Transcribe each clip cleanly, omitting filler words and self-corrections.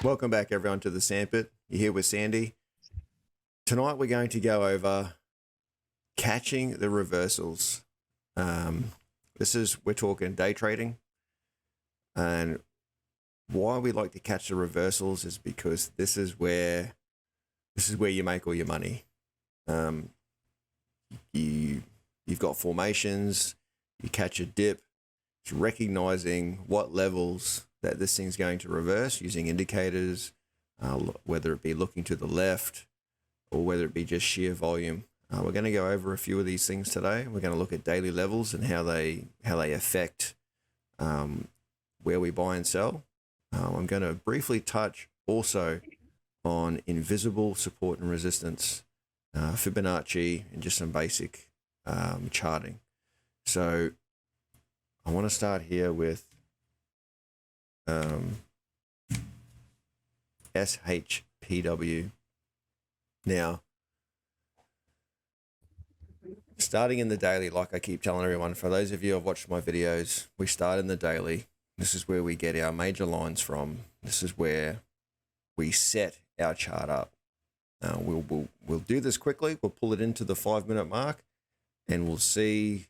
Welcome back everyone to the Sandpit. You're here with Sandy. Tonight we're going to go over catching the reversals. We're talking day trading, and why we like to catch the reversals is because this is where you make all your money. You've got formations, you catch a dip, it's recognizing what levels that this thing's going to reverse using indicators, whether it be looking to the left or whether it be just sheer volume. We're going to go over a few of these things today. We're going to look at daily levels and how they affect where we buy and sell. I'm going to briefly touch also on invisible support and resistance, Fibonacci, and just some basic charting. So I want to start here with SHPW. Now, starting in the daily, like I keep telling everyone, for those of you who have watched my videos, we start in the daily. This is where we get our major lines from. This is where we set our chart up. We'll do this quickly. We'll pull it into the 5-minute mark, and we'll see.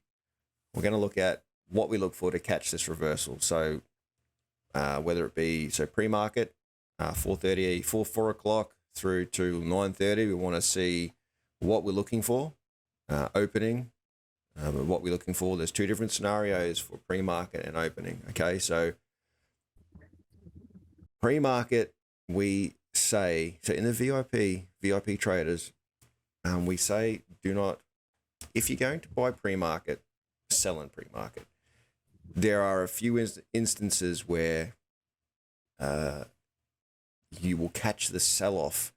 We're going to look at what we look for to catch this reversal. So whether it be pre-market, 4:30, 4 o'clock through to 9:30, we want to see what we're looking for. Opening, what we're looking for. There's two different scenarios for pre-market and opening. Okay, so pre-market, we say, so in the VIP traders, we say do not, if you're going to buy pre-market, sell in pre-market. There are a few instances where you will catch the sell-off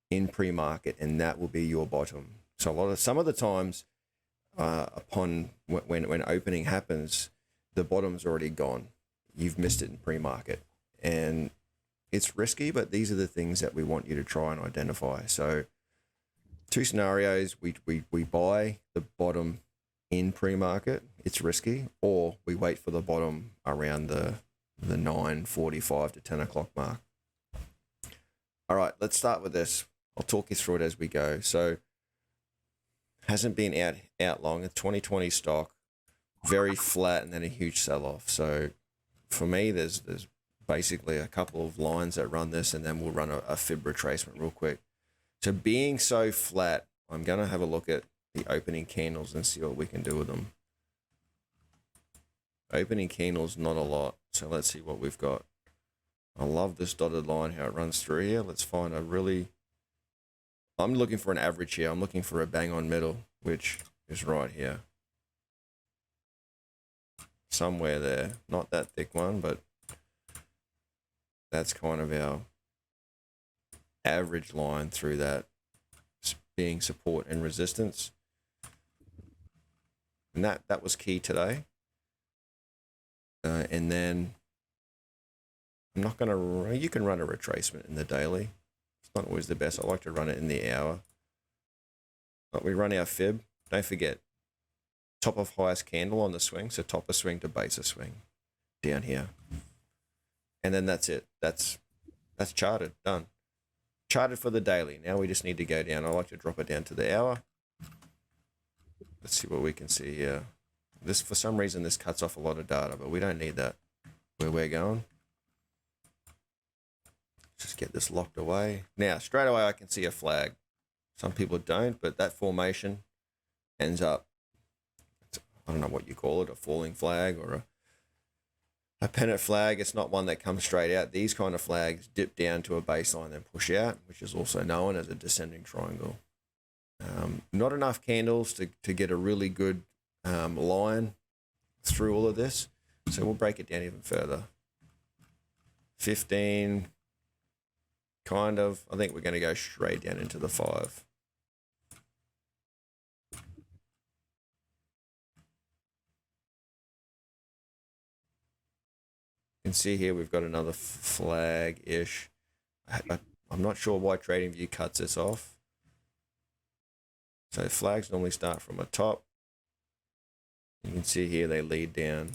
in pre-market, and that will be your bottom. So some of the times, upon when opening happens, the bottom's already gone. You've missed it in pre-market, and it's risky. But these are the things that we want you to try and identify. So, two scenarios: we buy the bottom in pre-market. It's risky, or we wait for the bottom around the 9:45 to 10 o'clock mark. All right, let's start with this. I'll talk you through it as we go. So, hasn't been out long. A 2020 stock, very flat, and then a huge sell-off. So for me, there's basically a couple of lines that run this, and then we'll run a fib retracement real quick. So being so flat, I'm going to have a look at the opening candles and see what we can do with them. Opening candles, not a lot. So let's see what we've got. I love this dotted line, how it runs through here. Let's find I'm looking for an average here. I'm looking for a bang on middle, which is right here. Somewhere there. Not that thick one, but that's kind of our average line through that, being support and resistance. And that was key today. And then I'm not going to, you can run a retracement in the daily. It's not always the best. I like to run it in the hour. But we run our fib. Don't forget, top of highest candle on the swing. So top of swing to base of swing down here. And then that's it. That's charted. Done. Charted for the daily. Now we just need to go down. I like to drop it down to the hour. Let's see what we can see here. This, for some reason, this cuts off a lot of data, but we don't need that where we're going. Just get this locked away. Now, straight away, I can see a flag. Some people don't, but that formation ends up, I don't know what you call it, a falling flag or a pennant flag. It's not one that comes straight out. These kind of flags dip down to a baseline and push out, which is also known as a descending triangle. Not enough candles to get a really good line through all of this. So we'll break it down even further. 15, kind of. I think we're going to go straight down into the 5. You can see here we've got another flag-ish. I'm not sure why TradingView cuts this off. So flags normally start from a top. You can see here they lead down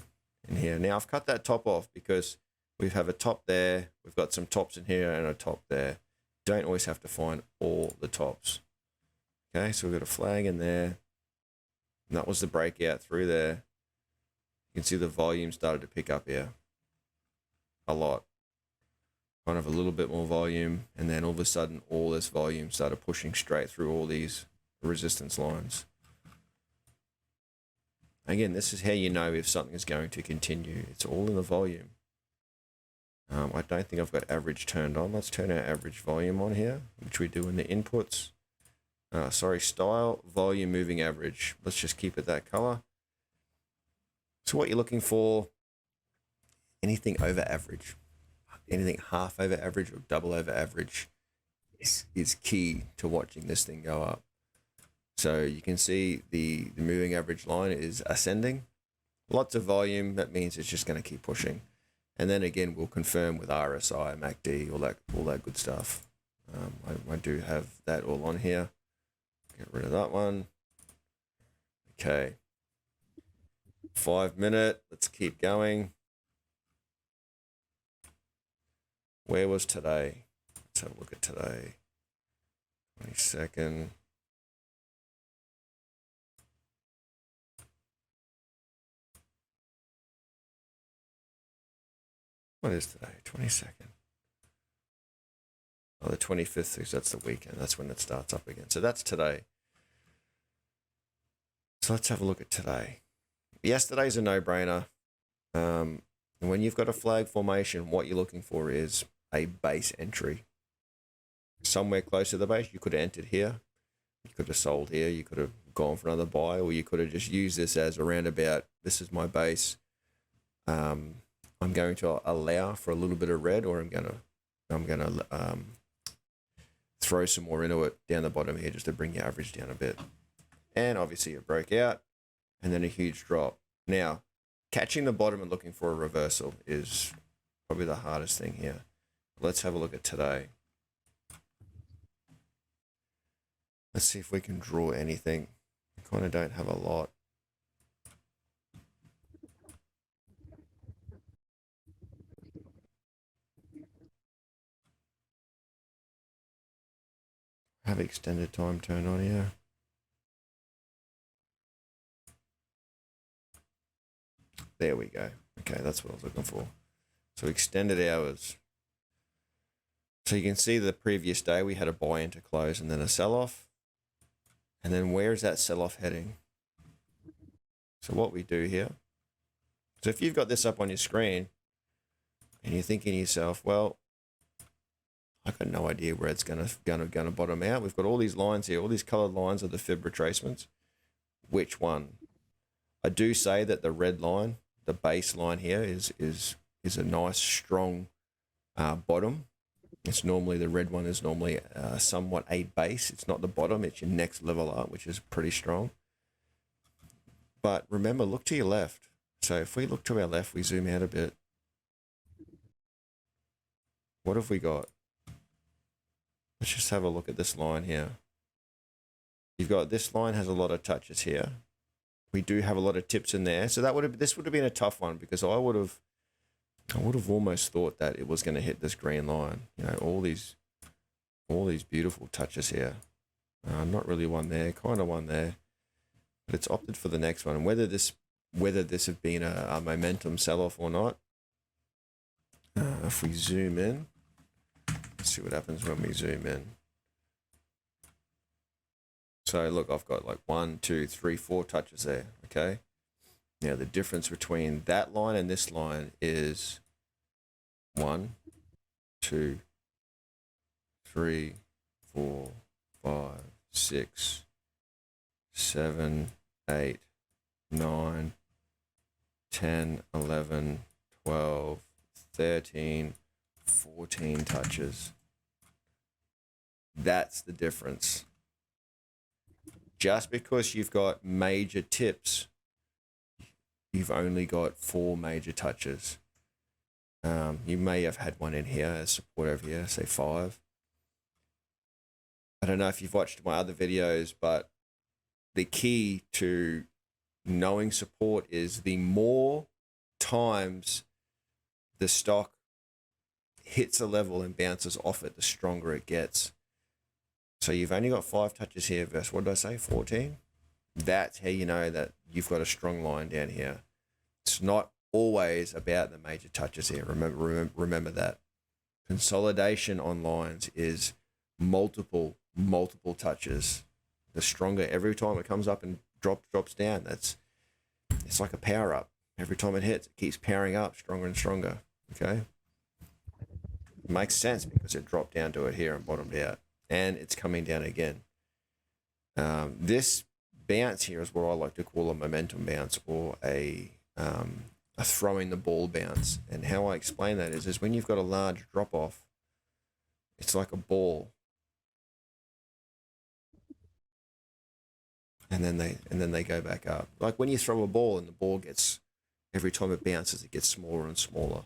in here. Now I've cut that top off because we have a top there. We've got some tops in here and a top there. Don't always have to find all the tops. Okay, so we've got a flag in there. And that was the breakout through there. You can see the volume started to pick up here. A lot. Kind of a little bit more volume. And then all of a sudden, all this volume started pushing straight through all these resistance lines. Again, this is how you know if something is going to continue. It's all in the volume. I don't think I've got average turned on. Let's turn our average volume on here, which we do in the inputs. Style, volume, moving average. Let's just keep it that color. So what you're looking for, anything over average, anything half over average or double over average is key to watching this thing go up. So you can see the moving average line is ascending. Lots of volume, that means it's just going to keep pushing. And then again, we'll confirm with RSI, MACD, all that good stuff. I do have that all on here. Get rid of that one. Okay. 5 minute. Let's keep going. Where was today? Let's have a look at today. 22nd. What is today? 22nd. Oh, the 25th, because that's the weekend. That's when it starts up again. So that's today. So let's have a look at today. Yesterday's a no-brainer. And when you've got a flag formation, what you're looking for is a base entry. Somewhere close to the base, you could have entered here. You could have sold here. You could have gone for another buy, or you could have just used this as a roundabout. This is my base. I'm going to allow for a little bit of red, or I'm gonna throw some more into it down the bottom here just to bring your average down a bit. And obviously it broke out, and then a huge drop. Now, catching the bottom and looking for a reversal is probably the hardest thing here. Let's have a look at today. Let's see if we can draw anything. I kind of don't have a lot. Have extended time turned on here. There we go. Okay, that's what I was looking for. So extended hours. So you can see the previous day we had a buy into close and then a sell-off. And then where is that sell-off heading? So what we do here. So if you've got this up on your screen and you're thinking to yourself, well, I've got no idea where it's gonna bottom out. We've got all these lines here. All these colored lines are the fib retracements. Which one? I do say that the red line, the base line here, is a nice strong bottom. It's normally, the red one is normally somewhat a base. It's not the bottom. It's your next level up, which is pretty strong. But remember, look to your left. So if we look to our left, we zoom out a bit. What have we got? Let's just have a look at this line here. You've got, this line has a lot of touches here. We do have a lot of tips in there. So this would have been a tough one, because I would have almost thought that it was going to hit this green line. You know, all these beautiful touches here. Not really one there, kind of one there, but it's opted for the next one. And whether this had been a momentum sell-off or not, if we zoom in, let's see what happens when we zoom in. So look, I've got like 1, 2, 3, 4 touches there. Okay. Now the difference between that line and this line is 1, 2, 3, 4, 5, 6, 7, 8, 9, 10, 11, 12, 13, 14 touches. That's the difference. Just because you've got major tips, you've only got 4 major touches. You may have had one in here as support over here, say 5. I don't know if you've watched my other videos, but the key to knowing support is the more times the stock hits a level and bounces off it, the stronger it gets. So you've only got 5 touches here versus, what did I say, 14? That's how you know that you've got a strong line down here. It's not always about the major touches here. Remember that. Consolidation on lines is multiple touches. The stronger every time it comes up and drops down. It's like a power up. Every time it hits, it keeps powering up stronger and stronger. Okay. It makes sense because it dropped down to it here and bottomed out, and it's coming down again. This bounce here is what I like to call a momentum bounce, or a throwing the ball bounce. And how I explain that is when you've got a large drop off, it's like a ball, and then they go back up. Like when you throw a ball and the ball gets, every time it bounces, it gets smaller and smaller.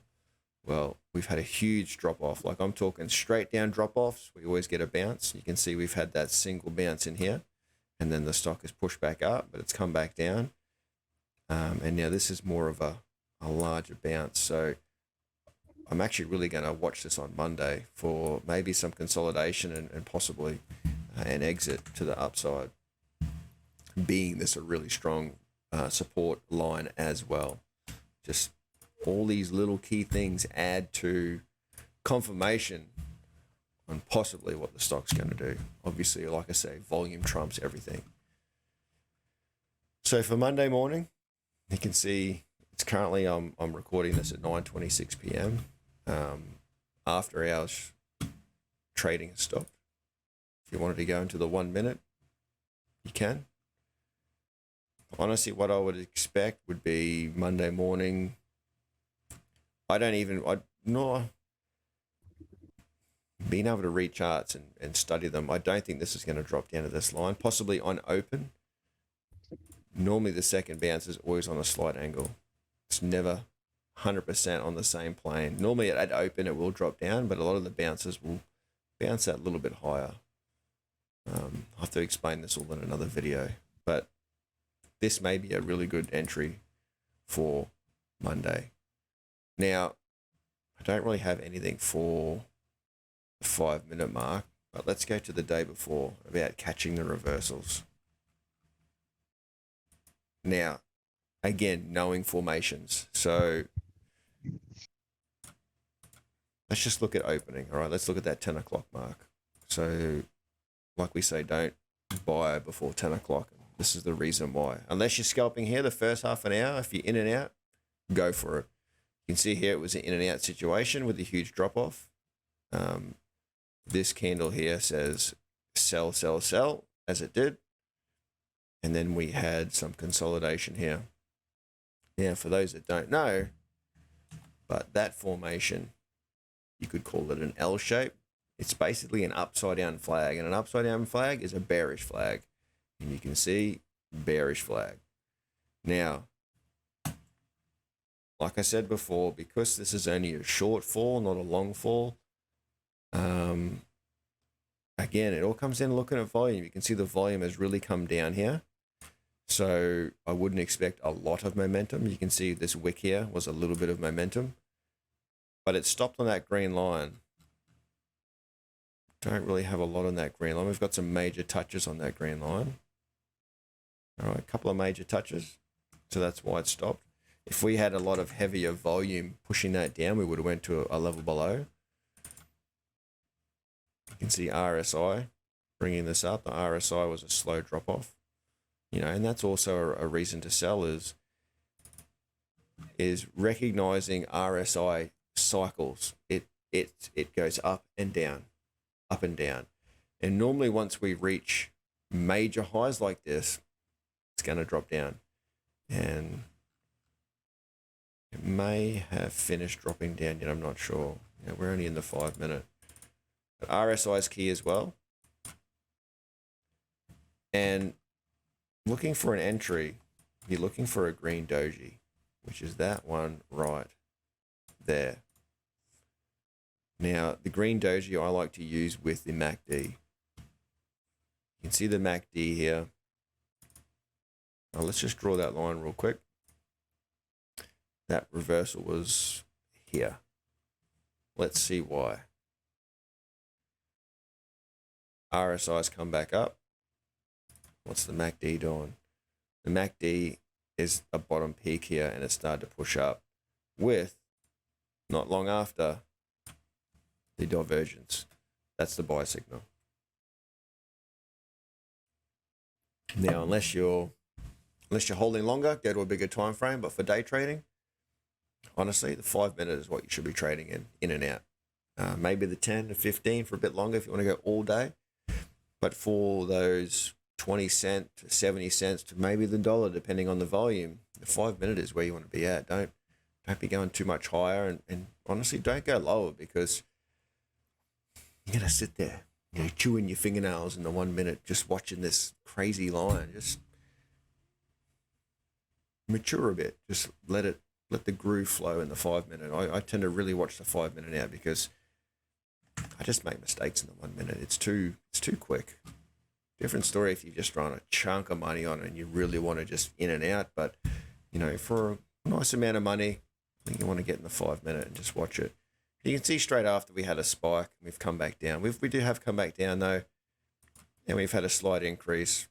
Well, we've had a huge drop off. Like I'm talking straight down drop offs. We always get a bounce. You can see we've had that single bounce in here, and then the stock is pushed back up, but it's come back down. And now this is more of a larger bounce. So I'm actually really going to watch this on Monday for maybe some consolidation and possibly an exit to the upside, being this a really strong support line as well. Just all these little key things add to confirmation on possibly what the stock's going to do. Obviously, like I say, volume trumps everything. So for Monday morning, you can see it's currently, I'm recording this at 9:26 p.m. After hours trading has stopped. If you wanted to go into the 1 minute, you can. Honestly, what I would expect would be Monday morning. Being able to read charts and study them, I don't think this is going to drop down to this line, possibly on open. Normally the second bounce is always on a slight angle. It's never 100% on the same plane. Normally at open it will drop down, but a lot of the bounces will bounce that a little bit higher. I'll have to explain this all in another video, but this may be a really good entry for Monday. Now, I don't really have anything for the 5 minute mark, but let's go to the day before about catching the reversals. Now, again, knowing formations. So let's just look at opening. All right, let's look at that 10 o'clock mark. So like we say, don't buy before 10 o'clock. This is the reason why. Unless you're scalping here the first half an hour, if you're in and out, go for it. You can see here it was an in and out situation with a huge drop off. This candle here says sell, sell, sell, as it did. And then we had some consolidation here. Now, for those that don't know, but that formation, you could call it an L shape. It's basically an upside down flag, and an upside down flag is a bearish flag. And you can see bearish flag. Now, like I said before, because this is only a short fall, not a long fall, again, it all comes in looking at volume. You can see the volume has really come down here. So I wouldn't expect a lot of momentum. You can see this wick here was a little bit of momentum, but it stopped on that green line. Don't really have a lot on that green line. We've got some major touches on that green line. All right, a couple of major touches. So that's why it stopped. If we had a lot of heavier volume pushing that down, we would have went to a level below. You can see RSI bringing this up. The RSI was a slow drop off. You know, and that's also a reason to sell is recognizing RSI cycles. It goes up and down, up and down. And normally once we reach major highs like this, it's going to drop down. And it may have finished dropping down yet, I'm not sure. You know, we're only in the 5 minute. But RSI is key as well. And looking for an entry, you're looking for a green doji, which is that one right there. Now, the green doji I like to use with the MACD. You can see the MACD here. let's just draw that line real quick. That reversal was here. Let's see why. RSI's come back up. What's the MACD doing? The MACD is a bottom peak here, and it started to push up with, not long after, the divergence. That's the buy signal. Now, unless you're holding longer, go to a bigger time frame. But for day trading, honestly, the 5 minute is what you should be trading in and out. Maybe the 10 to 15 for a bit longer if you want to go all day. But for those 20 cent to 70 cents to maybe the dollar, depending on the volume, the 5 minute is where you want to be at. Don't be going too much higher, and honestly, don't go lower, because you're gonna sit there, chewing your fingernails in the 1 minute, just watching this crazy line. Just mature a bit. Just let the groove flow in the 5 minute. I tend to really watch the 5 minute now, because I just make mistakes in the 1 minute. It's too quick. Different story if you're just trying a chunk of money on it and you really want to just in and out. But, for a nice amount of money, I think you want to get in the 5 minute and just watch it. You can see straight after we had a spike, we've come back down. We do have come back down though, and we've had a slight increase.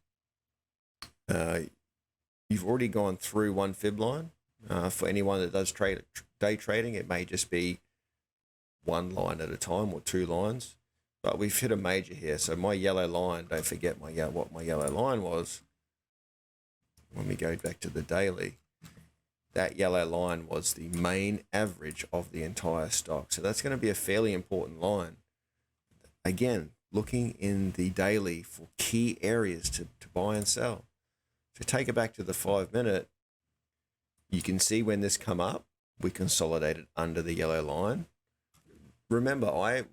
You've already gone through one fib line. For anyone that does day trading, it may just be one line at a time or two lines, but we've hit a major here. So my yellow line, don't forget what my yellow line was. When we go back to the daily, that yellow line was the main average of the entire stock. So that's going to be a fairly important line. Again, looking in the daily for key areas to buy and sell. So take it back to the 5 minute. You can see when this come up, we consolidated under the yellow line. Remember, I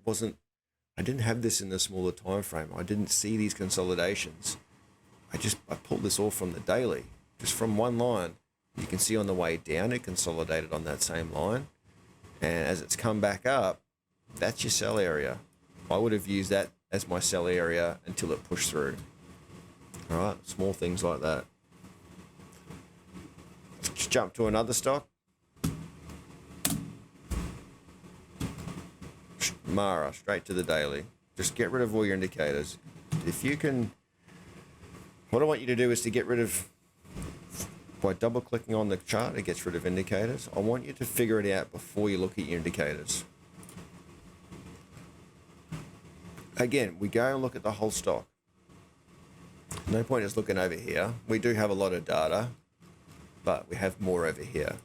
didn't have this in the smaller time frame. I didn't see these consolidations. I pulled this all from the daily, just from one line. You can see on the way down, it consolidated on that same line. And as it's come back up, that's your sell area. I would have used that as my sell area until it pushed through. All right, small things like that. Let's jump to another stock. Mara, straight to the daily. Just get rid of all your indicators. If you can, what I want you to do is to get rid of, by double clicking on the chart, it gets rid of indicators. I want you to figure it out before you look at your indicators. Again, we go and look at the whole stock. No point just looking over here. We do have a lot of data, but we have more over here.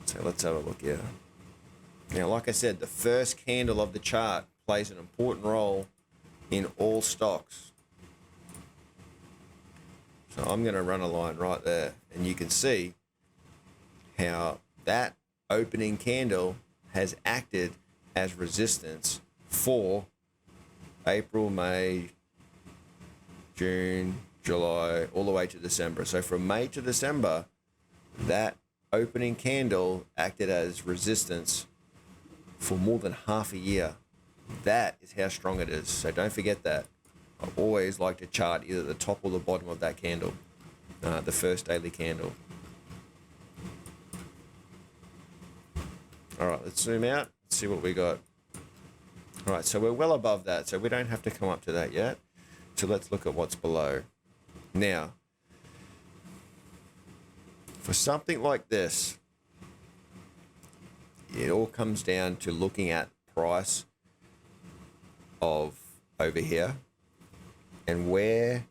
So let's have a look here. Now, like I said, the first candle of the chart plays an important role in all stocks. So I'm going to run a line right there, and you can see how that opening candle has acted as resistance for April, May, June, July, all the way to December. So from May to December, that opening candle acted as resistance for more than half a year. That is how strong it is. So don't forget that. I always like to chart either the top or the bottom of that candle, the first daily candle. All right, let's zoom out, see what we got. All right, so we're well above that, so we don't have to come up to that yet. So let's look at what's below. Now, for something like this, it all comes down to looking at price of over here and where.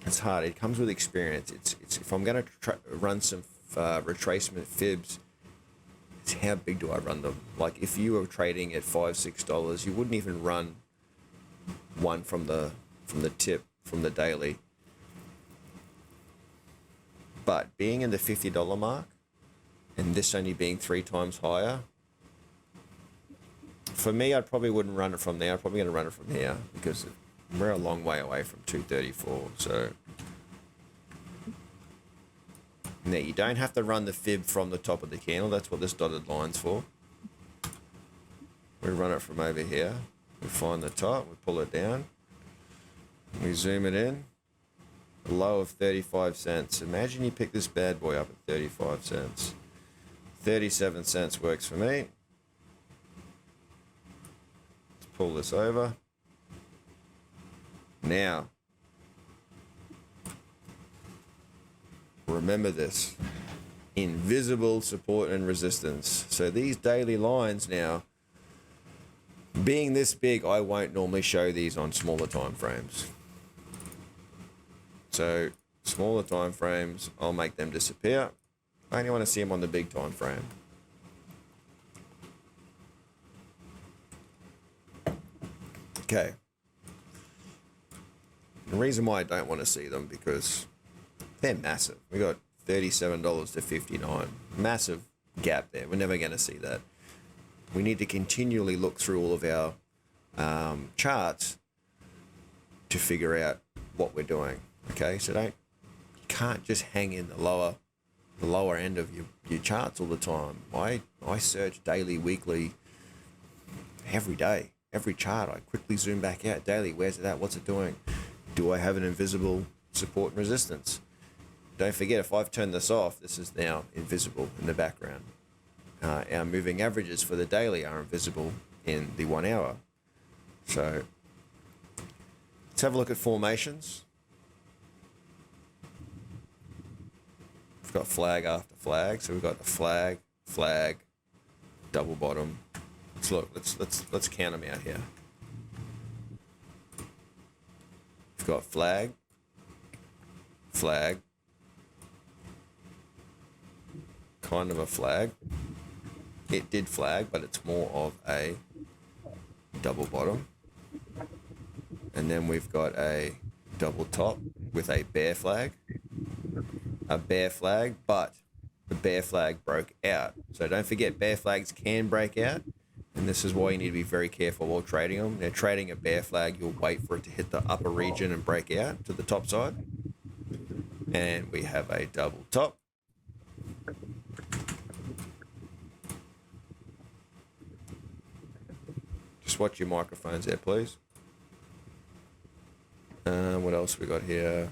It's hard. It comes with experience. It's if I'm going to run some retracement fibs, it's how big do I run them? Like if you were trading at $5-6, you wouldn't even run one from the tip from the daily. But being in the $50 mark, and this only being 3 times higher, for me, I probably wouldn't run it from there. I'm probably going to run it from here because we're a long way away from 234. So now you don't have to run the fib from the top of the candle. That's what this dotted line's for. We run it from over here. We find the top, we pull it down, we zoom it in, a low of 35 cents. Imagine you pick this bad boy up at 35 cents. 37 cents works for me. Let's pull this over. Now, remember this. Invisible support and resistance. So these daily lines now, being this big, I won't normally show these on smaller time frames. So smaller time frames, I'll make them disappear. I only want to see them on the big time frame. Okay. The reason why I don't want to see them, because they're massive. We got $37 to $59. Massive gap there. We're never going to see that. We need to continually look through all of our charts to figure out what we're doing. Okay, so you can't just hang in the lower end of your charts all the time. I search daily, weekly, every day, every chart. I quickly zoom back out daily. Where's it at? What's it doing? Do I have an invisible support and resistance? Don't forget, if I've turned this off, this is now invisible in the background. Our moving averages for the daily are invisible in the 1 hour. So let's have a look at formations. We've got flag after flag. So we've got the flag, double bottom. Let's look. Let's count them out here. We've got flag, kind of a flag. It did flag, but it's more of a double bottom. And then we've got a double top with a bear flag. A bear flag, but the bear flag broke out. So don't forget, bear flags can break out. And this is why you need to be very careful while trading them. Now, trading a bear flag, you'll wait for it to hit the upper region and break out to the top side. And we have a double top. Just watch your microphones there, please. What else we got here?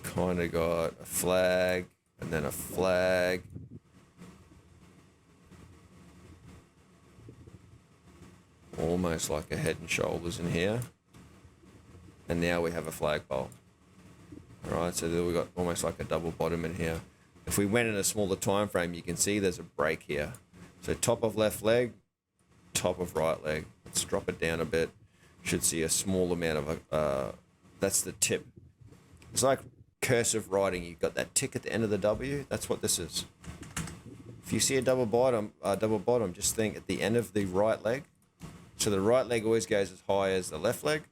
Kind of got a flag and then a flag. Almost like a head and shoulders in here. And now we have a flagpole. All right, so we got almost like a double bottom in here. If we went in a smaller time frame, you can see there's a break here. So top of left leg, top of right leg. Let's drop it down a bit. Should see a small amount of that's the tip. It's like cursive writing. You've got that tick at the end of the W. That's what this is. If you see a double bottom, just think at the end of the right leg. So the right leg always goes as high as the left leg.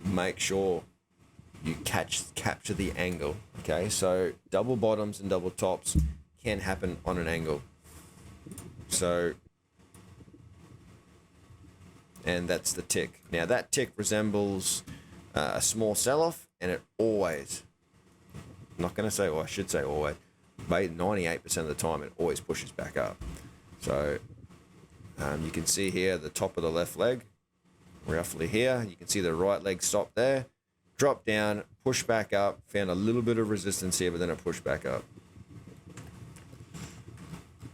Make sure you capture the angle. Okay, so double bottoms and double tops can happen on an angle. So, and that's the tick. Now that tick resembles a small sell-off, and it always, I'm not going to say, or I should say always, but 98% of the time it always pushes back up. So you can see here the top of the left leg, roughly here. You can see the right leg stop there, drop down, push back up, found a little bit of resistance here, but then it pushed back up.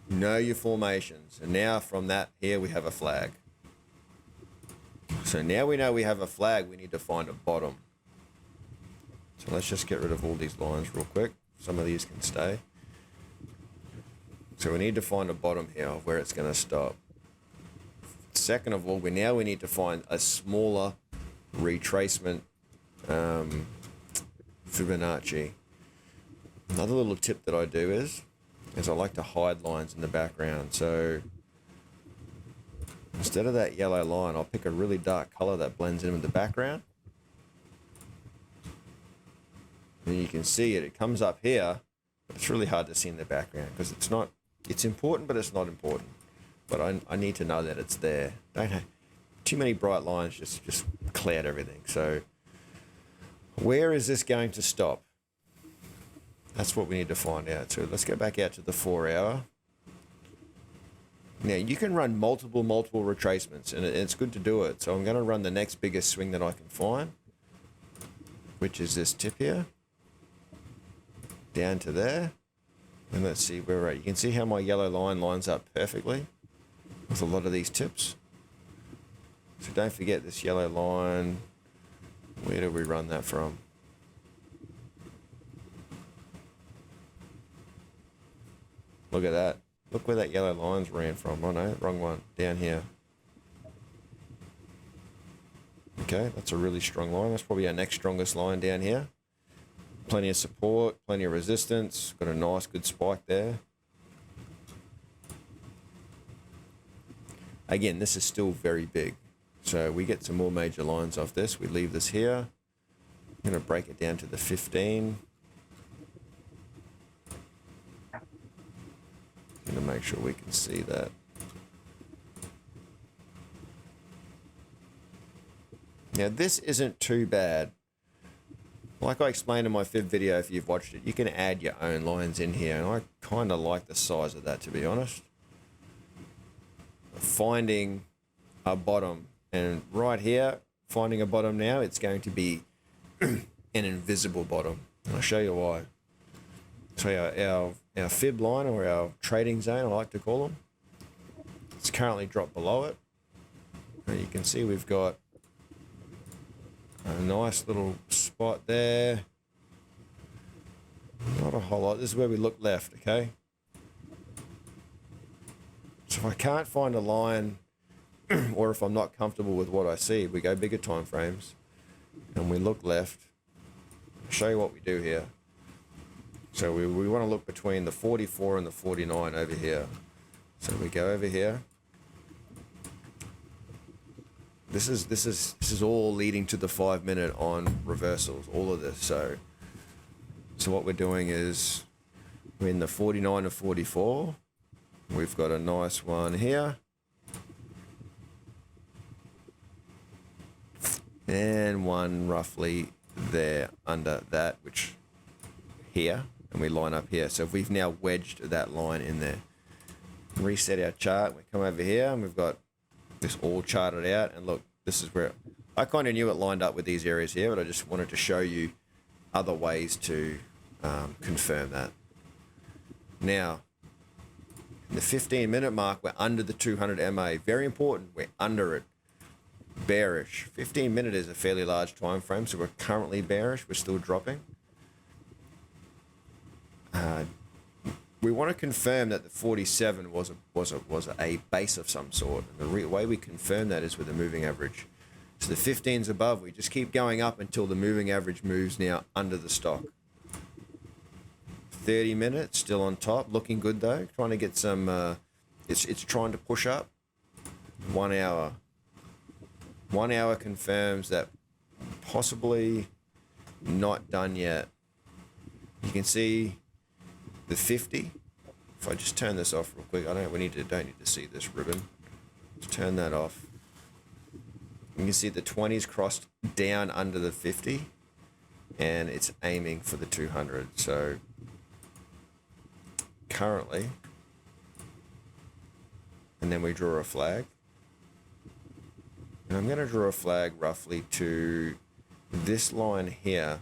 Know your formations. And now from that, here we have a flag. So now we know we have a flag, we need to find a bottom. So let's just get rid of all these lines real quick. Some of these can stay. So we need to find a bottom here of where it's going to stop. Second of all, we need to find a smaller retracement Fibonacci. Another little tip that I do is I like to hide lines in the background. So instead of that yellow line, I'll pick a really dark color that blends in with the background. And you can see it comes up here, but it's really hard to see in the background because it's important, but it's not important. But I need to know that it's there. Don't have too many bright lines, just cloud everything. So where is this going to stop? That's what we need to find out. So let's go back out to the 4 hour. Now, you can run multiple retracements, and it's good to do it. So I'm going to run the next biggest swing that I can find, which is this tip here, down to there. And let's see where we're at. You can see how my yellow line lines up perfectly with a lot of these tips. So don't forget this yellow line. Where do we run that from? Look at that. Look where that yellow line's ran from. Oh no, wrong one. Down here. Okay, that's a really strong line. That's probably our next strongest line down here. Plenty of support, plenty of resistance. Got a nice, good spike there. Again, this is still very big. So we get some more major lines off this. We leave this here. I'm going to break it down to the 15. To make sure we can see that. Now this isn't too bad. Like I explained in my fib video, if you've watched it, you can add your own lines in here, and I kind of like the size of that, to be honest. Finding a bottom, and right here, finding a bottom now, it's going to be an invisible bottom, and I'll show you why. So our fib line, or our trading zone, I like to call them, it's currently dropped below it. And you can see we've got a nice little spot there. Not a whole lot. This is where we look left, okay? So if I can't find a line, or if I'm not comfortable with what I see, we go bigger time frames and we look left. I'll show you what we do here. So we want to look between the 44 and the 49 over here. So we go over here. This is all leading to the 5 minute on reversals, all of this. So what we're doing is we're in the 49 to 44. We've got a nice one here. And one roughly there under that, which here. And we line up here. So if we've now wedged that line in there, reset our chart, we come over here and we've got this all charted out. And look, this is where I kind of knew it lined up with these areas here, but I just wanted to show you other ways to confirm that. Now, in the 15 minute mark, we're under the 200 MA. Very important, we're under it. Bearish. 15 minute is a fairly large time frame, so we're currently bearish. We're still dropping. We want to confirm that the 47 was a base of some sort. And the way we confirm that is with a moving average. So the 15's above. We just keep going up until the moving average moves now under the stock. 30 minutes still on top, looking good though. Trying to get some. It's trying to push up. 1 hour. 1 hour confirms that possibly not done yet. You can see the 50. If I just turn this off real quick, don't need to see this ribbon. Just turn that off. You can see the 20's crossed down under the 50, and it's aiming for the 200. So currently, and then we draw a flag. And I'm going to draw a flag roughly to this line here.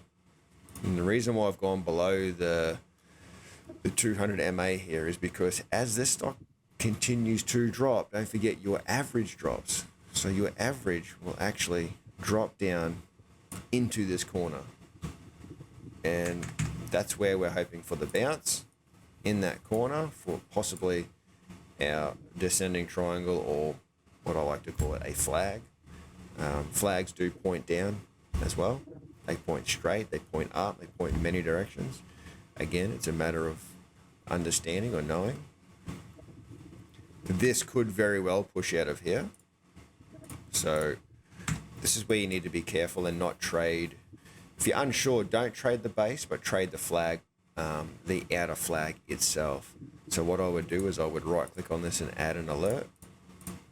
And the reason why I've gone below the 200 MA here is because as this stock continues to drop, don't forget your average drops. So your average will actually drop down into this corner. And that's where we're hoping for the bounce in that corner for possibly our descending triangle, or what I like to call it, a flag. Flags do point down as well. They point straight, they point up, they point in many directions. Again, it's a matter of understanding or knowing. This could very well push out of here. So this is where you need to be careful and not trade. If you're unsure, don't trade the base, but trade the flag, the outer flag itself. So what I would do is I would right click on this and add an alert.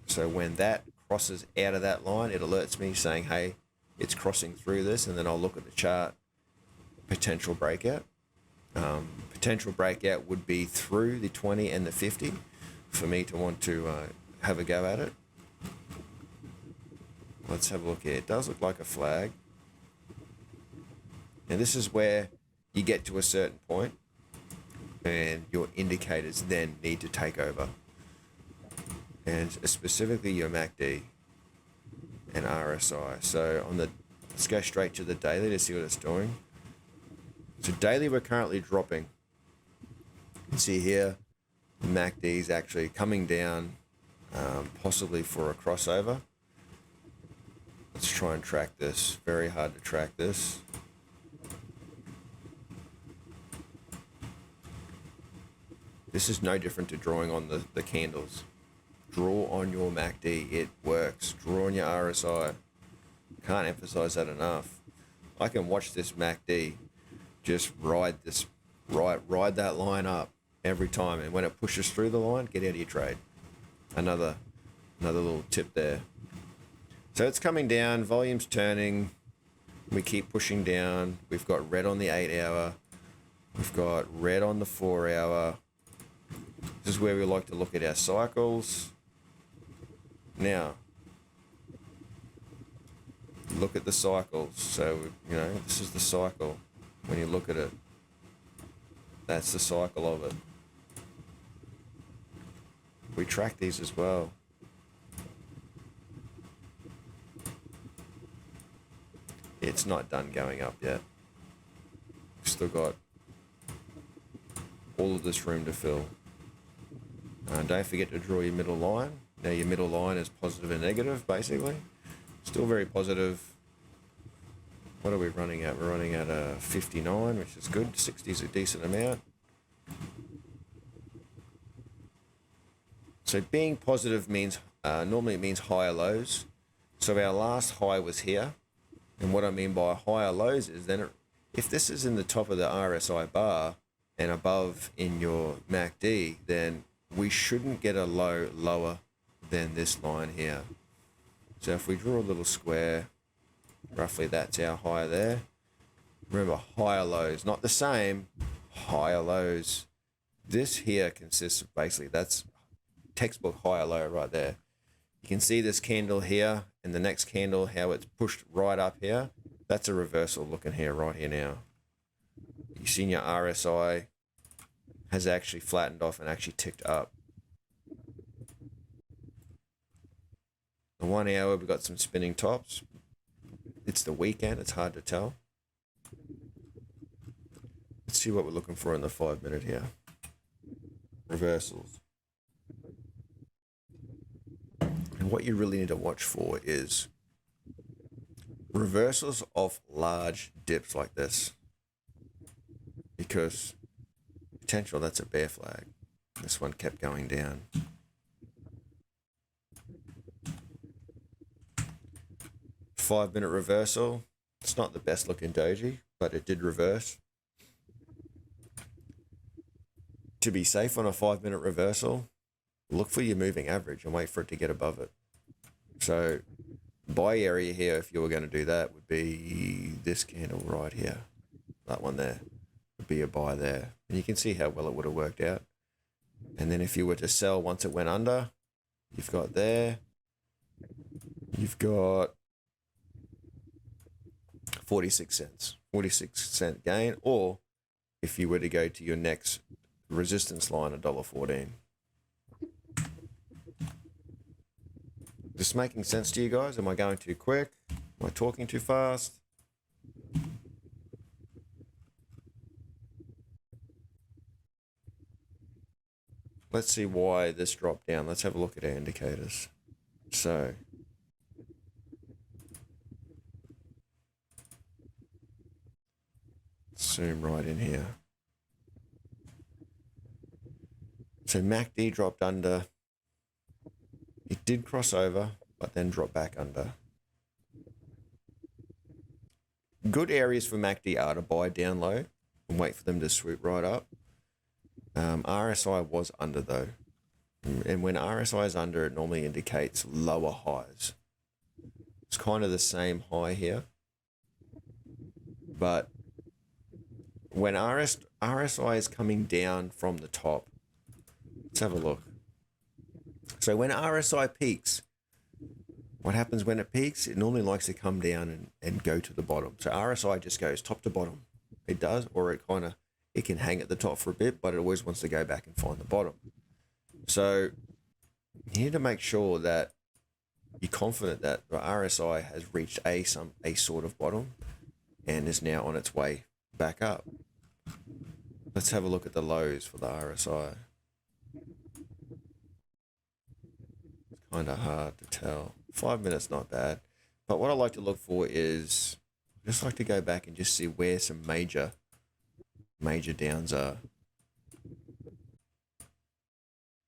So when that crosses out of that line, it alerts me saying, hey, it's crossing through this, and then I'll look at the chart, potential breakout. Potential breakout would be through the 20 and the 50 for me to want to have a go at it. Let's have a look here. It does look like a flag. And this is where you get to a certain point and your indicators then need to take over. And specifically your MACD and RSI. So let's go straight to the daily to see what it's doing. So daily, we're currently dropping. You can see here, the MACD is actually coming down, possibly for a crossover. Let's try and track this. Very hard to track this. This is no different to drawing on the candles. Draw on your MACD. It works. Draw on your RSI. Can't emphasize that enough. I can watch this MACD just ride that line up every time. And when it pushes through the line, get out of your trade. Another little tip there. So it's coming down, volume's turning. We keep pushing down. We've got red on the 8 hour. We've got red on the 4 hour. This is where we like to look at our cycles. Now, look at the cycles. So, this is the cycle. When you look at it, that's the cycle of it. We track these as well. It's not done going up yet. We've still got all of this room to fill. Don't forget to draw your middle line. Now your middle line is positive and negative, basically. Still very positive. What are we running at? We're running at 59, which is good. 60 is a decent amount. So being positive means, normally it means higher lows. So our last high was here. And what I mean by higher lows is then if this is in the top of the RSI bar and above in your MACD, then we shouldn't get a low lower than this line here. So if we draw a little square, roughly that's our high there. Remember, higher lows, not the same, higher lows. This here consists of basically, that's textbook higher low right there. You can see this candle here and the next candle, how it's pushed right up here. That's a reversal looking here, right here now. You've seen your RSI has actually flattened off and actually ticked up. The 1 hour, we've got some spinning tops. It's the weekend, it's hard to tell. Let's see what we're looking for in the 5 minute here. Reversals. And what you really need to watch for is reversals of large dips like this. Because potential, that's a bear flag. This one kept going down. Five-minute reversal. It's not the best looking doji, but it did reverse. To be safe on a 5-minute reversal, look for your moving average and wait for it to get above it. So buy area here, if you were going to do that, would be this candle right here. That one there would be a buy there. And you can see how well it would have worked out. And then if you were to sell once it went under, you've got there, you've got 46 cents, 46-cent gain. Or if you were to go to your next resistance line, $1.14. This making sense to you guys? Am I going too quick? Am I talking too fast? Let's see why this dropped down. Let's have a look at our indicators. So zoom right in here. So MACD dropped under. It did cross over, but then drop back under. Good areas for MACD are to buy down low and wait for them to swoop right up. RSI was under though. And when RSI is under, it normally indicates lower highs. It's kind of the same high here. But when RSI is coming down from the top, let's have a look. So when RSI peaks, what happens when it peaks? It normally likes to come down and go to the bottom. So RSI just goes top to bottom. It does, or it can hang at the top for a bit, but it always wants to go back and find the bottom. So you need to make sure that you're confident that the RSI has reached a sort of bottom and is now on its way back up. Let's have a look at the lows for the RSI. It's kind of hard to tell. 5 minutes, not bad. But what I like to look for is, I just like to go back and just see where some major downs are.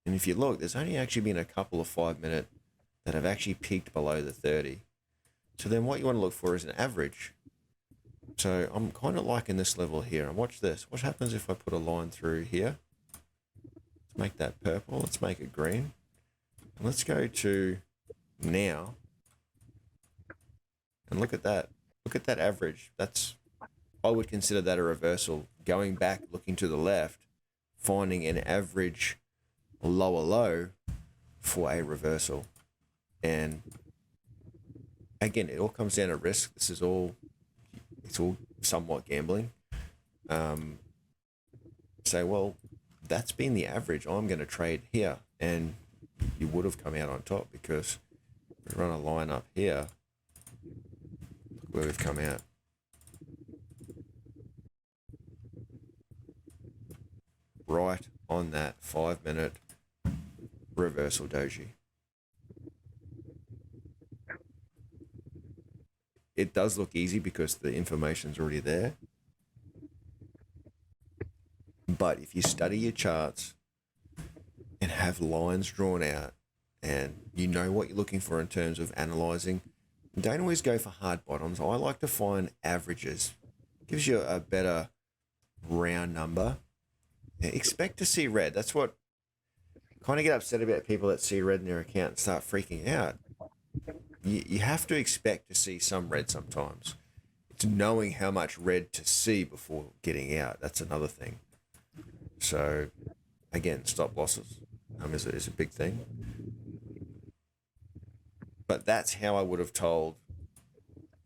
And if you look, there's only actually been a couple of 5 minute that have actually peaked below the 30. So then what you want to look for is an average. So I'm kind of liking this level here. And watch this. What happens if I put a line through here? Let's make that purple. Let's make it green. And let's go to now. And look at that. Look at that average. I would consider that a reversal. Going back, looking to the left, finding an average lower low for a reversal. And again, it all comes down to risk. It's all somewhat gambling. Say, well, that's been the average. I'm going to trade here. And you would have come out on top because we run a line up here. Look where we've come out. Right on that 5 minute reversal doji. It does look easy because the information's already there. But if you study your charts and have lines drawn out and you know what you're looking for in terms of analyzing, don't always go for hard bottoms. I like to find averages. Gives you a better round number. Expect to see red. That's what kind of get upset about people that see red in their account and start freaking out. You have to expect to see some red sometimes. It's knowing how much red to see before getting out. That's another thing. So, again, stop losses is a big thing. But that's how I would have told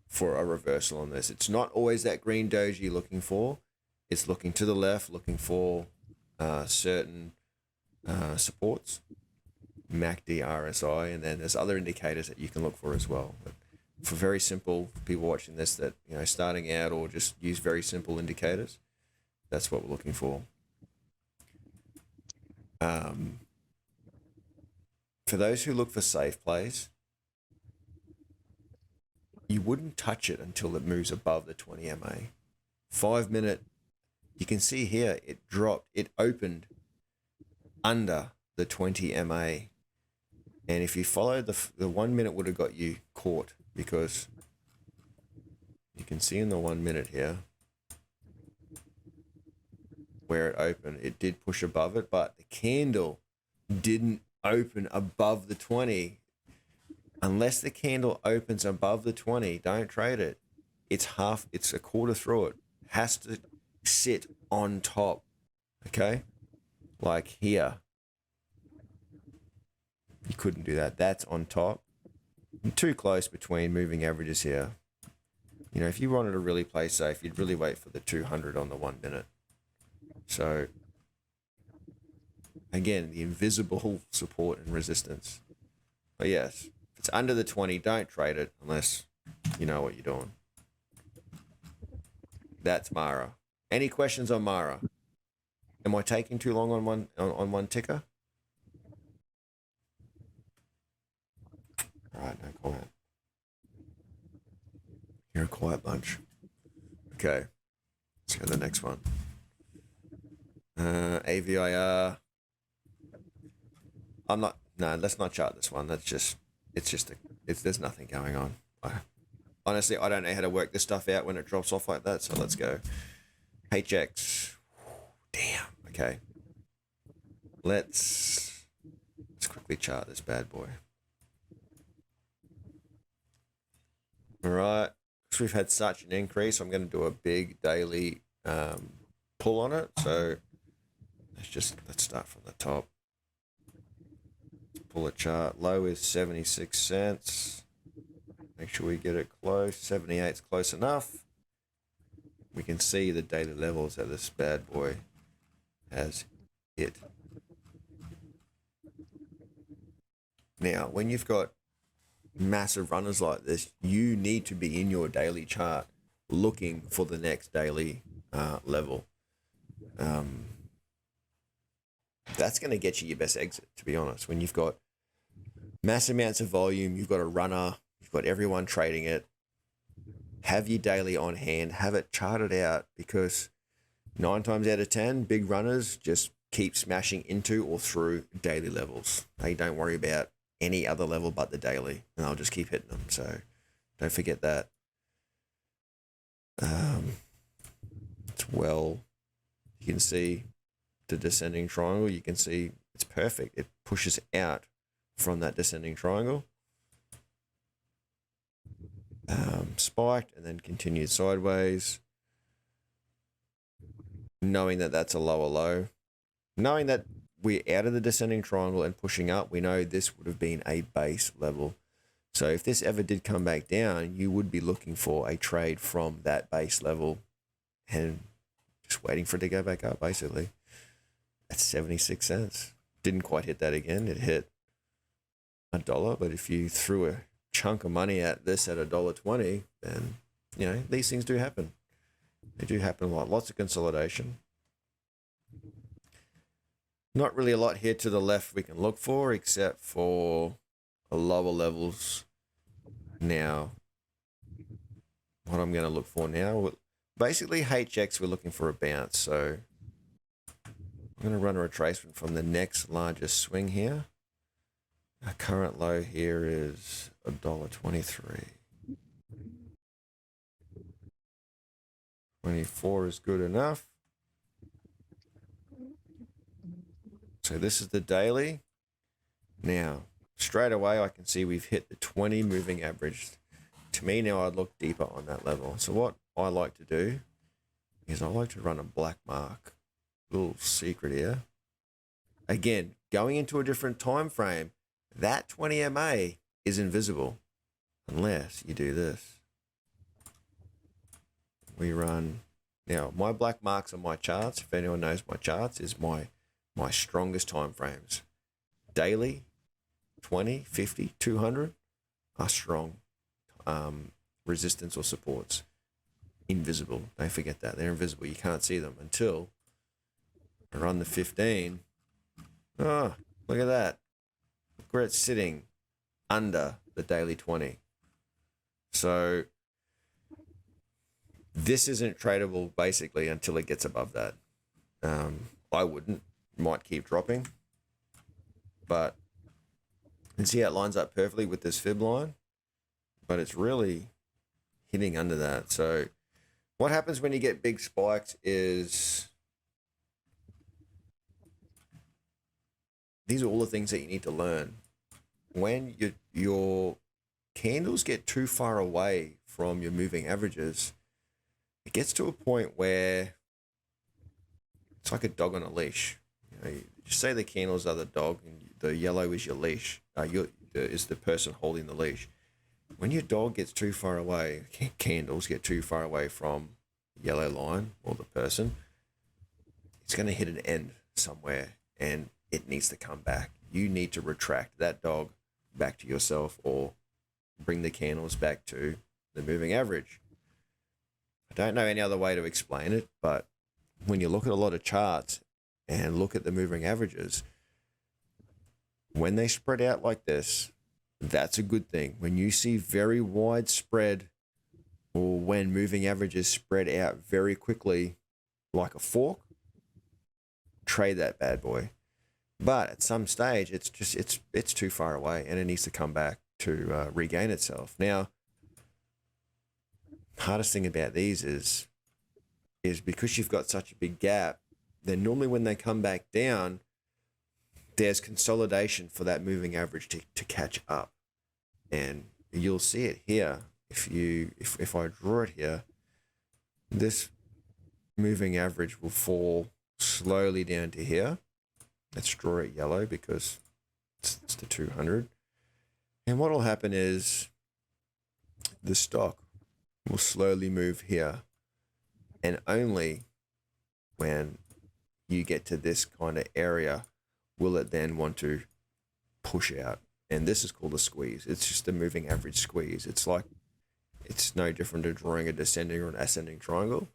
for a reversal on this. It's not always that green doji you're looking for. It's looking to the left, looking for certain supports. MACD, RSI, and then there's other indicators that you can look for as well. But for very simple people watching this that, starting out or just use very simple indicators, that's what we're looking for. For those who look for safe plays, you wouldn't touch it until it moves above the 20 MA. 5 minute, you can see here, it dropped, it opened under the 20 MA. And if you followed the 1 minute would have got you caught because you can see in the 1 minute here where it opened, it did push above it, but the candle didn't open above the 20. Unless the candle opens above the 20, don't trade it. It's a quarter through it. It has to sit on top. Okay? Like here. You couldn't do that. That's on top. You're too close between moving averages here. If you wanted to really play safe, you'd really wait for the 200 on the 1 minute. So, again, the invisible support and resistance. But yes, if it's under the 20, don't trade it unless you know what you're doing. That's Mara. Any questions on Mara? Am I taking too long on one ticker? All right, no comment. You're a quiet bunch. Okay, let's go to the next one. AVIR. Let's not chart this one. There's nothing going on. Honestly, I don't know how to work this stuff out when it drops off like that, so let's go. HX. Damn, okay. Let's quickly chart this bad boy. All right, because we've had such an increase, I'm going to do a big daily pull on it. So let's start from the top. pull a chart. Low is 76 cents. Make sure we get it close. 78 is close enough. We can see the daily levels that this bad boy has hit. Now, when you've got massive runners like this, you need to be in your daily chart looking for the next daily level. That's going to get you your best exit, to be honest. When you've got massive amounts of volume, you've got a runner, you've got everyone trading it, have your daily on hand, have it charted out, because 9 times out of 10, big runners just keep smashing into or through daily levels. They don't worry about any other level but the daily, and they'll just keep hitting them. So don't forget that. It's well, you can see the descending triangle. You can see it's perfect. It pushes out from that descending triangle. Spiked and then continued sideways. Knowing that that's a lower low. Knowing that we're out of the descending triangle and pushing up, we know this would have been a base level. So if this ever did come back down, you would be looking for a trade from that base level and just waiting for it to go back up, basically. At 76 cents. Didn't quite hit that again. It hit $1, but if you threw a chunk of money at this at $1.20, then, you know, these things do happen. They do happen a lot. Lots of consolidation. Not really a lot here to the left we can look for, except for lower levels. Now, what I'm going to look for now, basically HX, we're looking for a bounce. So I'm going to run a retracement from the next largest swing here. Our current low here is $1.23. 24 is good enough. So this is the daily. Now, straight away, I can see we've hit the 20 moving average. To me now, I'd look deeper on that level. So what I like to do is I like to run a black mark. Little secret here. Again, going into a different time frame, that 20 MA is invisible unless you do this. We run, now my black marks on my charts, if anyone knows my charts, is my strongest time frames. Daily, 20, 50, 200 are strong resistance or supports. Invisible. Don't forget that. They're invisible. You can't see them until I run the 15. Oh, look at that. Look where it's sitting under the daily 20. So this isn't tradable basically until it gets above that. I wouldn't. Might keep dropping. But you can see how it lines up perfectly with this fib line. But it's really hitting under that. So what happens when you get big spikes is these are all the things that you need to learn. When your candles get too far away from your moving averages, it gets to a point where it's like a dog on a leash. You know, you say the candles are the dog and the yellow is your leash. Is the person holding the leash. When your dog gets too far away, candles get too far away from the yellow line or the person, it's going to hit an end somewhere and it needs to come back. You need to retract that dog back to yourself or bring the candles back to the moving average. I don't know any other way to explain it, but when you look at a lot of charts and look at the moving averages, when they spread out like this, that's a good thing. When you see very widespread or when moving averages spread out very quickly like a fork, trade that bad boy. But at some stage, it's too far away and it needs to come back to regain itself. Now, hardest thing about these is because you've got such a big gap, then normally when they come back down, there's consolidation for that moving average to catch up. And you'll see it here. If I draw it here, this moving average will fall slowly down to here. Let's draw it yellow because It's the 200. And what will happen is the stock will slowly move here, and only when you get to this kind of area will it then want to push out. And this is called a squeeze. It's just a moving average squeeze. It's no different to drawing a descending or an ascending triangle.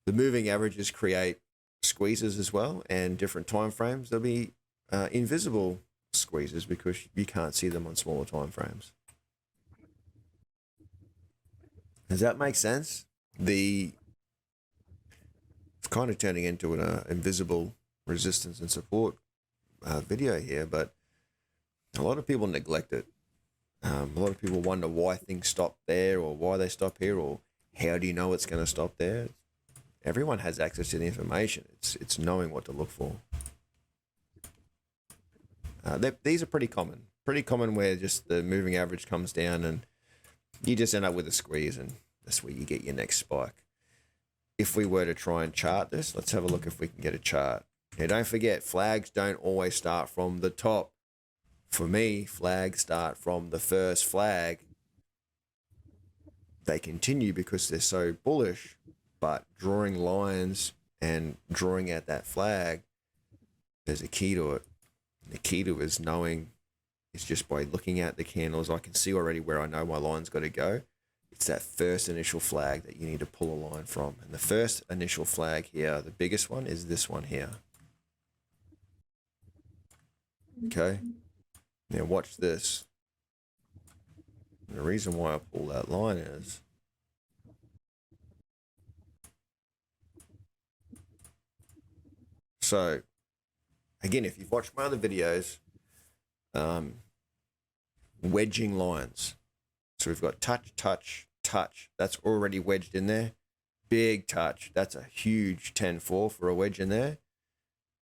The moving averages create squeezes as well, and different time frames. There'll be invisible squeezes because you can't see them on smaller time frames. Does that make sense? It's kind of turning into an invisible resistance and support video here, but a lot of people neglect it. A lot of people wonder why things stop there, or why they stop here, or how do you know it's going to stop there? Everyone has access to the information. It's knowing what to look for. These are pretty common where just the moving average comes down and you just end up with a squeeze, and that's where you get your next spike. If we were to try and chart this, let's have a look if we can get a chart. Now, don't forget, flags don't always start from the top. For me, flags start from the first flag. They continue because they're so bullish, but drawing lines and drawing out that flag, there's a key to it. The key to it is knowing, it's just by looking at the candles, I can see already where I know my line's got to go. It's that first initial flag that you need to pull a line from. And the first initial flag here, the biggest one, is this one here. Okay. Now watch this. And the reason why I pull that line is so, again, if you've watched my other videos, wedging lines. So we've got touch, touch, touch. That's already wedged in there. Big touch. That's a huge 10-4 for a wedge in there.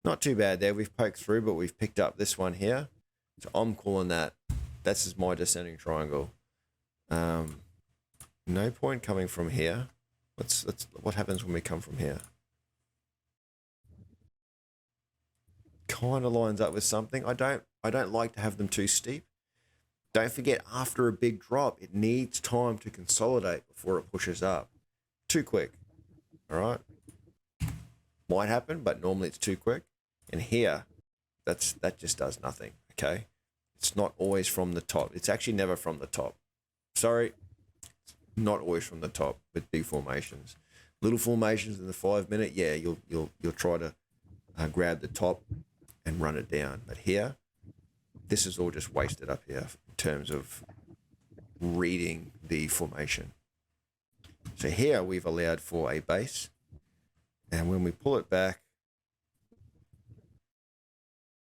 Not too bad there. We've poked through, but we've picked up this one here. So I'm calling that. This is my descending triangle. No point coming from here. What happens when we come from here? Kind of lines up with something. I don't like to have them too steep. Don't forget, after a big drop, it needs time to consolidate before it pushes up. Too quick. All right. Might happen, but normally it's too quick. And here, that just does nothing. Okay. It's not always from the top. It's actually never from the top. Sorry. Not always from the top with big formations. Little formations in the 5 minute, yeah, you'll try to grab the top and run it down. But here, this is all just wasted up here in terms of reading the formation. So here we've allowed for a base, and when we pull it back,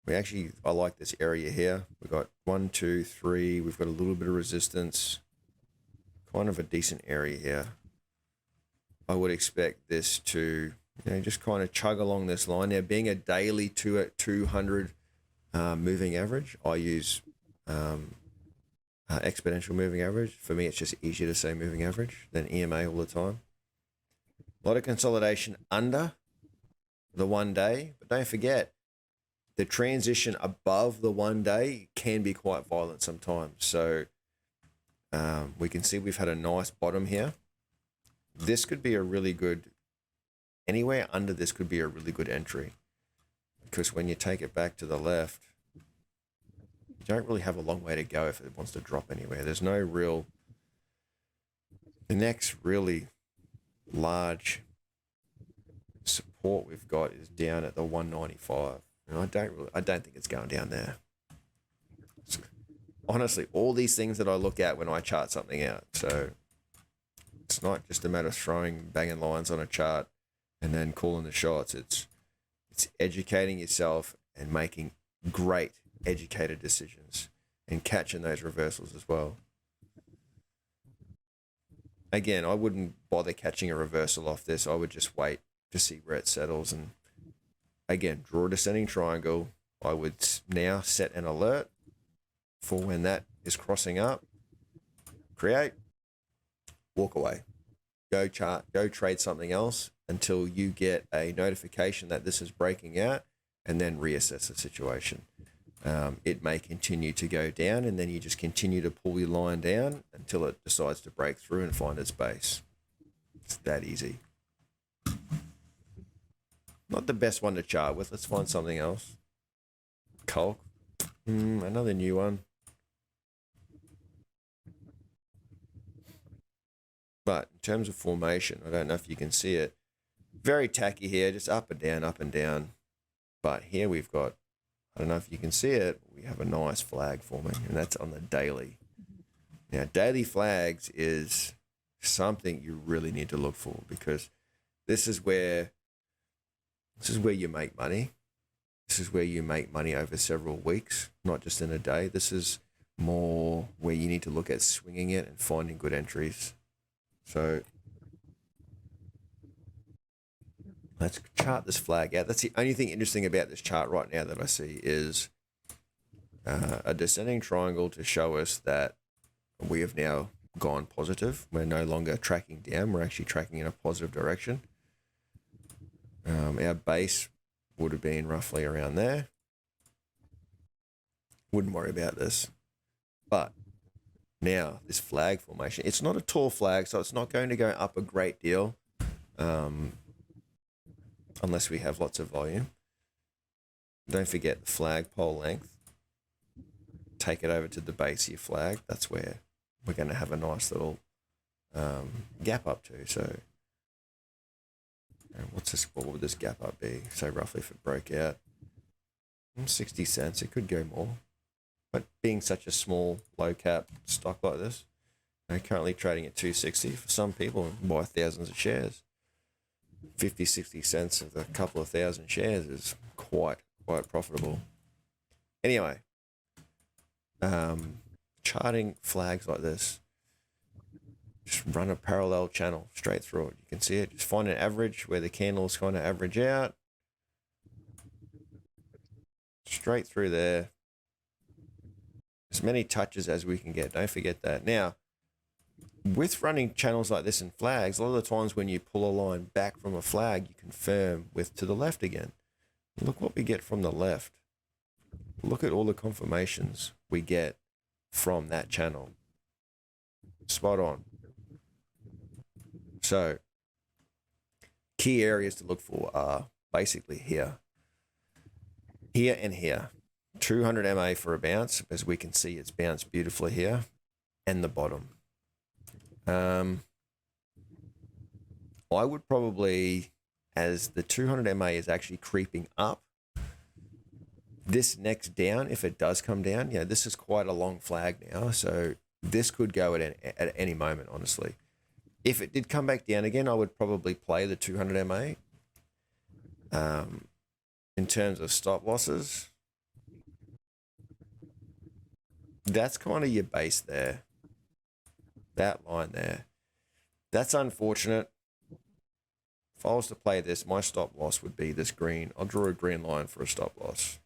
I like this area here. We've got 1, 2, 3. We've got a little bit of resistance. Kind of a decent area here. I would expect this to, just kind of chug along this line. Now, being a daily 200 moving average, I use exponential moving average. For me, it's just easier to say moving average than EMA all the time. A lot of consolidation under the 1 day, but don't forget, the transition above the 1 day can be quite violent sometimes. So we can see we've had a nice bottom here. This could be a really good, anywhere under this could be a really good entry, because when you take it back to the left, you don't really have a long way to go if it wants to drop anywhere. There's no real, the next really large support we've got is down at the 195. And I don't think it's going down there. Honestly, all these things that I look at when I chart something out. So it's not just a matter of banging lines on a chart and then calling the shots. It's educating yourself and making great educated decisions and catching those reversals as well. Again, I wouldn't bother catching a reversal off this. I would just wait to see where it settles. And again, draw a descending triangle. I would now set an alert for when that is crossing up. Create, walk away. Go trade something else until you get a notification that this is breaking out, and then reassess the situation. it may continue to go down, and then you just continue to pull your line down until it decides to break through and find its base. It's that easy. Not the best one to chart with. Let's find something else. Colk. Another new one. But in terms of formation, I don't know if you can see it. Very tacky here, just up and down, up and down. But here we've got, I don't know if you can see it, we have a nice flag forming, and that's on the daily. Now, daily flags is something you really need to look for, because this is where you make money. This is where you make money over several weeks, not just in a day. This is more where you need to look at swinging it and finding good entries. So let's chart this flag out. That's the only thing interesting about this chart right now that I see is a descending triangle to show us that we have now gone positive. We're no longer tracking down. We're actually tracking in a positive direction. Our base would have been roughly around there. Wouldn't worry about this. But now, this flag formation, it's not a tall flag, so it's not going to go up a great deal unless we have lots of volume. Don't forget the flagpole length. Take it over to the base of your flag. That's where we're going to have a nice little gap up to. So what's this? What would this gap up be? So roughly if it broke out, 60 cents. It could go more. But being such a small, low cap stock like this, currently trading at 260, for some people buy thousands of shares. 50, 60 cents of a couple of thousand shares is quite profitable. Anyway, charting flags like this, just run a parallel channel straight through it. You can see it. Just find an average where the candles kind of average out. Straight through there. As many touches as we can get. Don't forget that. Now, with running channels like this in flags, a lot of the times when you pull a line back from a flag, you confirm with to the left again. Look what we get from the left. Look at all the confirmations we get from that channel. Spot on. So, key areas to look for are basically here. Here and here. 200 MA for a bounce, as we can see it's bounced beautifully here, and the bottom. I would probably, as the 200 MA is actually creeping up, this next down, if it does come down, this is quite a long flag now, so this could go at any moment, honestly. If it did come back down again, I would probably play the 200 MA. In terms of stop losses, that's kind of your base there. That line there. That's unfortunate. If I was to play this, my stop loss would be this green. I'll draw a green line for a stop loss.